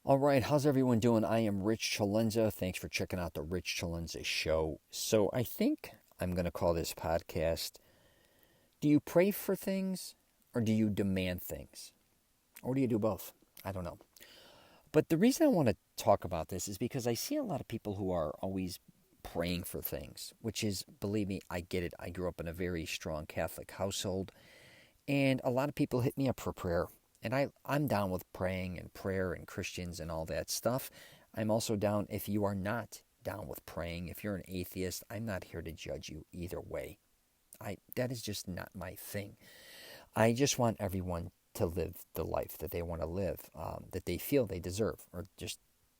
All right, how's everyone doing? I am Rich CELENZA. Thanks for checking out the Rich CELENZA show. So I think I'm going to call this podcast, Do You Pray for Things or Do You Demand Things? Or do you do both? I don't know. But the reason I want to talk about this is because I see a lot of people who are always praying for things, which is, believe me, I get it. I grew up in a very strong Catholic household, and a lot of people hit me up for prayer. And I'm down with praying and prayer and Christians and all that stuff. I'm also down if you are not down with praying. If you're an atheist, I'm not here to judge you either way. That is just not my thing. I just want everyone to live the life that they want to live, that they feel they deserve.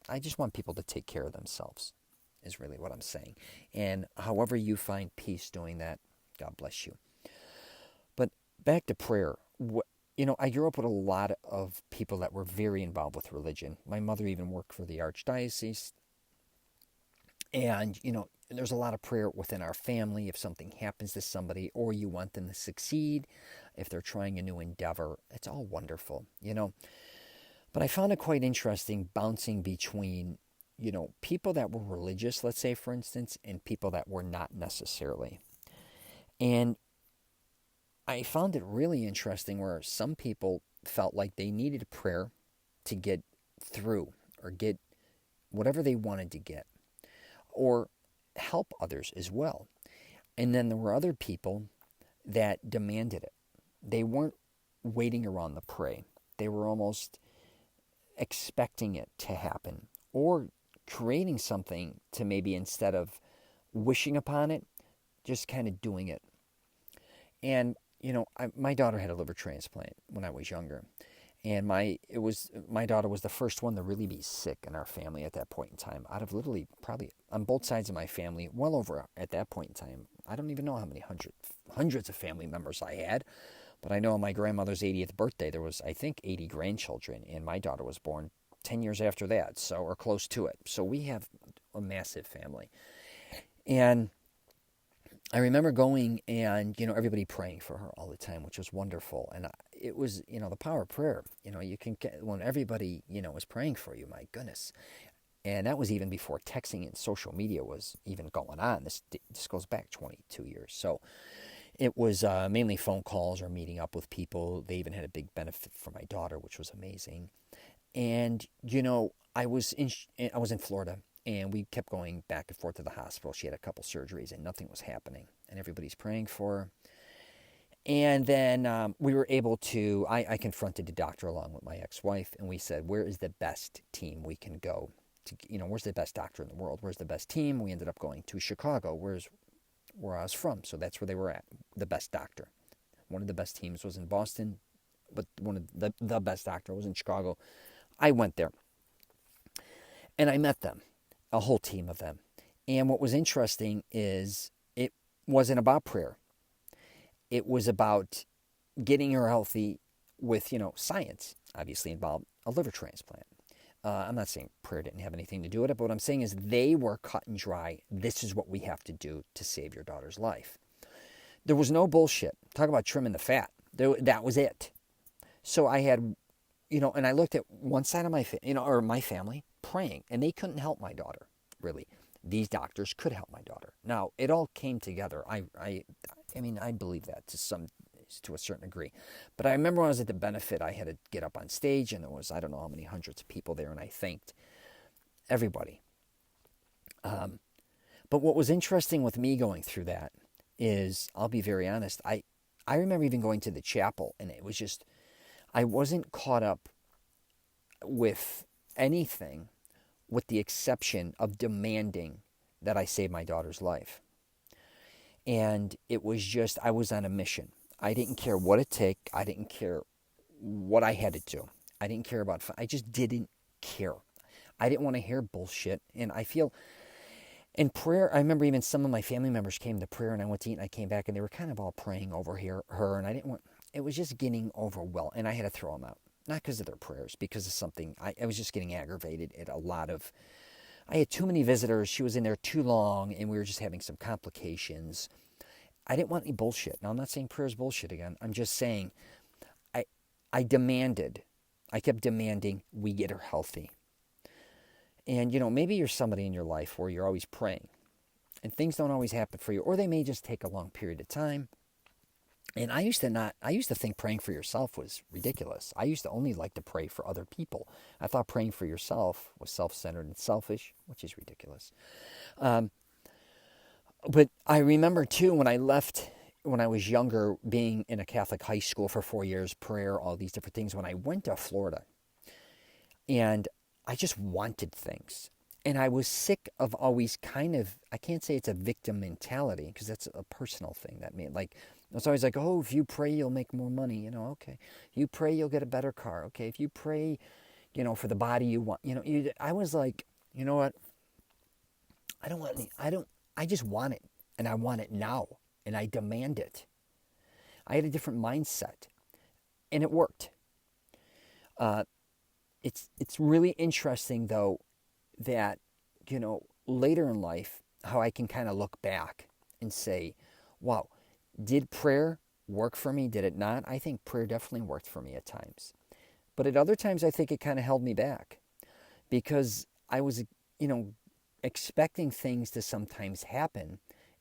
I just want people to take care of themselves, is really what I'm saying. And however you find peace doing that, God bless you. But back to prayer. I grew up with a lot of people that were very involved with religion. My mother even worked for the archdiocese. And, there's a lot of prayer within our family if something happens to somebody or you want them to succeed, if they're trying a new endeavor. It's all wonderful. But I found it quite interesting bouncing between, people that were religious, let's say, for instance, and people that were not necessarily. And I found it really interesting where some people felt like they needed a prayer to get through or get whatever they wanted to get or help others as well. And then there were other people that demanded it. They weren't waiting around to pray. They were almost expecting it to happen or creating something to maybe instead of wishing upon it, just kind of doing it. And my daughter had a liver transplant when I was younger, and my daughter was the first one to really be sick in our family at that point in time. Out of literally probably on both sides of my family, well over at that point in time, I don't even know how many hundreds of family members I had, but I know on my grandmother's 80th birthday there was I think 80 grandchildren, and my daughter was born 10 years after that, so or close to it. So we have a massive family, and I remember going and, everybody praying for her all the time, which was wonderful. And it was, the power of prayer. You can get, when everybody, was praying for you, my goodness. And that was even before texting and social media was even going on. This goes back 22 years. So it was mainly phone calls or meeting up with people. They even had a big benefit for my daughter, which was amazing. And, I was in Florida. And we kept going back and forth to the hospital. She had a couple surgeries and nothing was happening. And everybody's praying for her. And then we were able to, I confronted the doctor along with my ex-wife. And we said, where is the best team we can go? Where's the best doctor in the world? Where's the best team? We ended up going to Chicago, where I was from. So that's where they were at, the best doctor. One of the best teams was in Boston, but one of the best doctor was in Chicago. I went there. And I met them. A whole team of them. And what was interesting is it wasn't about prayer. It was about getting her healthy with, science obviously involved a liver transplant. I'm not saying prayer didn't have anything to do with it, but what I'm saying is they were cut and dry. This is what we have to do to save your daughter's life. There was no bullshit. Talk about trimming the fat. That was it. So I had, and I looked at one side of my family praying, and they couldn't help my daughter, really. These doctors could help my daughter. Now, it all came together. I believe that to a certain degree. But I remember when I was at the benefit, I had to get up on stage, and there was, I don't know how many hundreds of people there, and I thanked everybody. But what was interesting with me going through that is, I'll be very honest, I remember even going to the chapel, and it was just, I wasn't caught up with anything with the exception of demanding that I save my daughter's life. And it was just, I was on a mission. I didn't care what it took. I didn't care what I had to do. I didn't care about, I just didn't care. I didn't want to hear bullshit. And I feel, in prayer, I remember even some of my family members came to prayer and I went to eat and I came back and they were kind of all praying over her. And I didn't want, it was just getting overwhelmed and I had to throw them out. Not because of their prayers, because of something. I was just getting aggravated at I had too many visitors. She was in there too long, and we were just having some complications. I didn't want any bullshit. Now, I'm not saying prayer is bullshit again. I'm just saying I kept demanding we get her healthy. And, maybe you're somebody in your life where you're always praying and things don't always happen for you, or they may just take a long period of time. And I used to think praying for yourself was ridiculous. I used to only like to pray for other people. I thought praying for yourself was self-centered and selfish, which is ridiculous. But I remember too, when I was younger, being in a Catholic high school for 4 years, prayer, all these different things, when I went to Florida, and I just wanted things. And I was sick of always I can't say it's a victim mentality, because that's a personal thing. It's always like, oh, if you pray, you'll make more money. Okay. If you pray, you'll get a better car. Okay. If you pray, for the body you want, I was like, you know what? I just want it, and I want it now, and I demand it. I had a different mindset, and it worked. It's really interesting, though, that, later in life, how I can kind of look back and say, wow, did prayer work for me? Did it not? I think prayer definitely worked for me at times. But at other times, I think it kind of held me back, because I was, expecting things to sometimes happen,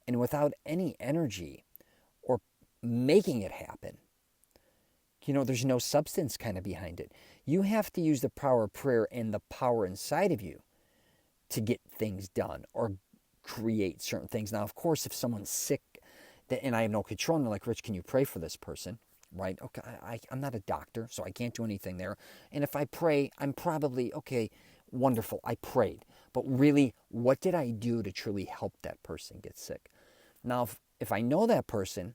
and without any energy or making it happen, there's no substance kind of behind it. You have to use the power of prayer and the power inside of you to get things done or create certain things. Now, of course, if someone's sick and I have no control, and they're like, Rich, can you pray for this person? Right? Okay, I'm not a doctor, so I can't do anything there. And if I pray, I'm probably, okay, wonderful, I prayed. But really, what did I do to truly help that person get sick? Now, if I know that person,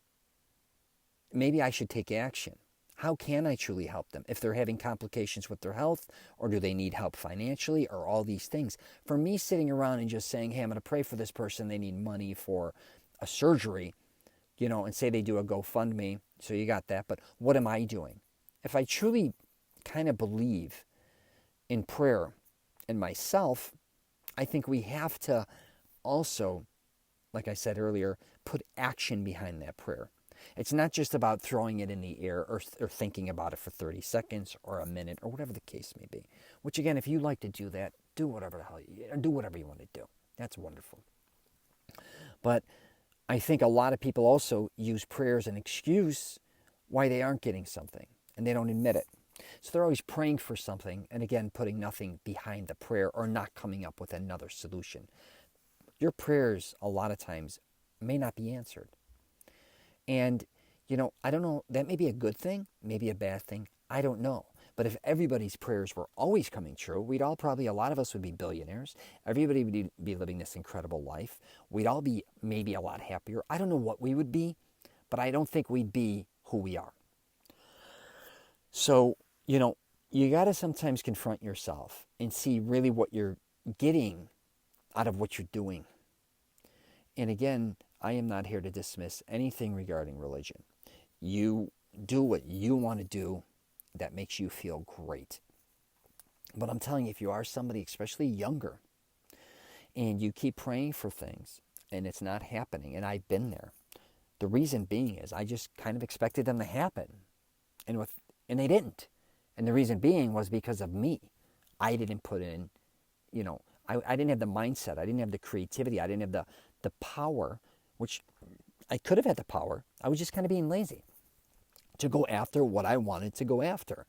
maybe I should take action. How can I truly help them? If they're having complications with their health, or do they need help financially, or all these things. For me, sitting around and just saying, hey, I'm going to pray for this person, they need money for a surgery, and say they do a GoFundMe, so you got that. But what am I doing? If I truly kind of believe in prayer and myself, I think we have to also, like I said earlier, put action behind that prayer. It's not just about throwing it in the air or thinking about it for 30 seconds or a minute or whatever the case may be. Which, again, if you like to do that, do whatever you want to do. That's wonderful. But I think a lot of people also use prayer as an excuse why they aren't getting something, and they don't admit it. So they're always praying for something, and again, putting nothing behind the prayer or not coming up with another solution. Your prayers, a lot of times, may not be answered. And, I don't know, that may be a good thing, maybe a bad thing, I don't know. But if everybody's prayers were always coming true, a lot of us would be billionaires. Everybody would be living this incredible life. We'd all be maybe a lot happier. I don't know what we would be, but I don't think we'd be who we are. So, you got to sometimes confront yourself and see really what you're getting out of what you're doing. And again, I am not here to dismiss anything regarding religion. You do what you want to do that makes you feel great. But I'm telling you, if you are somebody, especially younger, and you keep praying for things and it's not happening, and I've been there, the reason being is I just kind of expected them to happen. And they didn't. And the reason being was because of me. I didn't put in, I didn't have the mindset. I didn't have the creativity. I didn't have the power, which I could have had the power. I was just kind of being lazy to go after what I wanted to go after.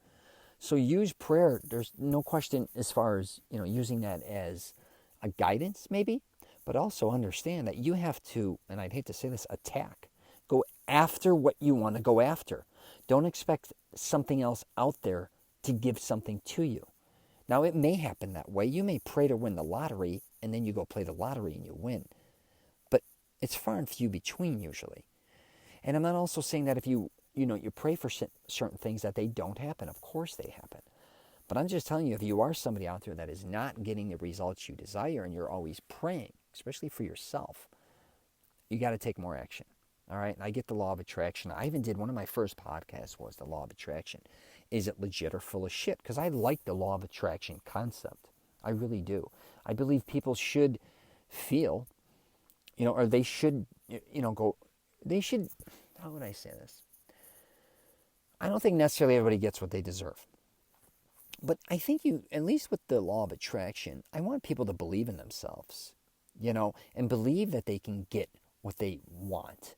So use prayer. There's no question as far as, using that as a guidance maybe, but also understand that you have to, and I'd hate to say this, attack. Go after what you want to go after. Don't expect something else out there to give something to you. Now, it may happen that way. You may pray to win the lottery, and then you go play the lottery and you win. But it's far and few between usually. And I'm not also saying that if you pray for certain things that they don't happen. Of course they happen. But I'm just telling you, if you are somebody out there that is not getting the results you desire and you're always praying, especially for yourself, you got to take more action. All right? And I get the law of attraction. I even did one of my first podcasts was the law of attraction. Is it legit or full of shit? Because I like the law of attraction concept. I really do. I believe people should feel, or they should, how would I say this? I don't think necessarily everybody gets what they deserve. But I think at least with the law of attraction, I want people to believe in themselves, and believe that they can get what they want.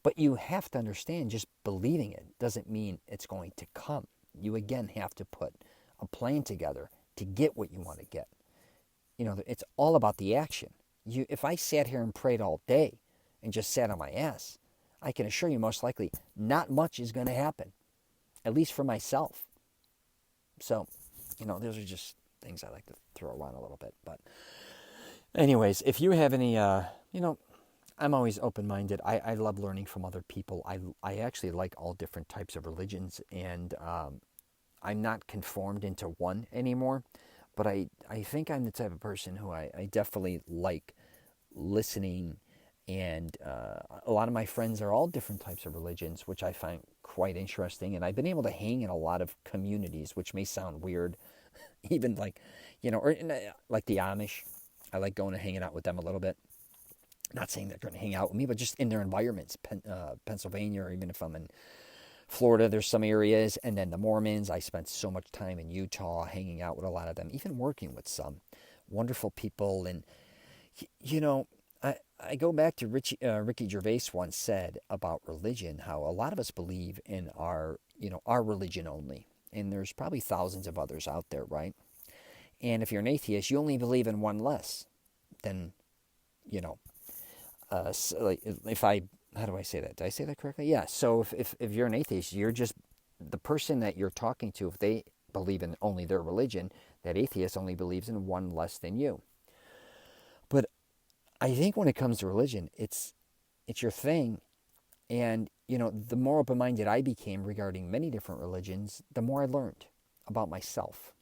But you have to understand, just believing it doesn't mean it's going to come. You again have to put a plan together to get what you want to get. It's all about the action. If I sat here and prayed all day and just sat on my ass, I can assure you most likely not much is going to happen, at least for myself. So, those are just things I like to throw around a little bit. But anyways, if you have any, I'm always open-minded. I love learning from other people. I actually like all different types of religions, and I'm not conformed into one anymore. But I think I'm the type of person who I definitely like listening, and a lot of my friends are all different types of religions, which I find quite interesting. And I've been able to hang in a lot of communities, which may sound weird, even like, or like the Amish. I like going and hanging out with them a little bit. Not saying they're going to hang out with me, but just in their environments, Pennsylvania, or even if I'm in Florida, there's some areas. And then the Mormons, I spent so much time in Utah hanging out with a lot of them, even working with some wonderful people. And, I go back to Ricky Gervais once said about religion, how a lot of us believe in our religion only. And there's probably thousands of others out there, right? And if you're an atheist, you only believe in one less than, so like how do I say that? Did I say that correctly? Yeah. So if you're an atheist, you're just the person that you're talking to. If they believe in only their religion, that atheist only believes in one less than you. But I think when it comes to religion, it's your thing. And, the more open-minded I became regarding many different religions, the more I learned about myself.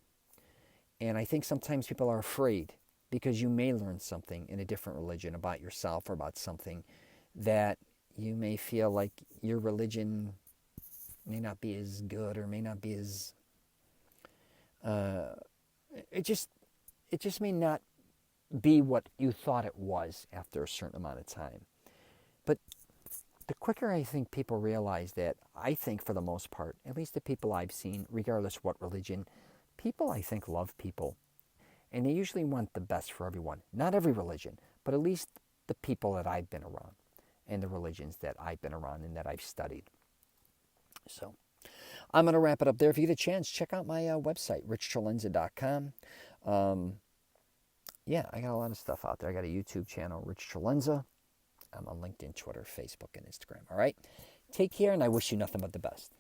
And I think sometimes people are afraid because you may learn something in a different religion about yourself or about something that you may feel like your religion may not be as good or may not be as... it just may not be what you thought it was after a certain amount of time. But the quicker I think people realize that, I think for the most part, at least the people I've seen, regardless what religion, people I think love people. And they usually want the best for everyone. Not every religion, but at least the people that I've been around and the religions that I've been around and that I've studied. So I'm going to wrap it up there. If you get a chance, check out my website, richcelenzapodcast.com. Yeah, I got a lot of stuff out there. I got a YouTube channel, Rich Celenza. I'm on LinkedIn, Twitter, Facebook, and Instagram. All right? Take care, and I wish you nothing but the best.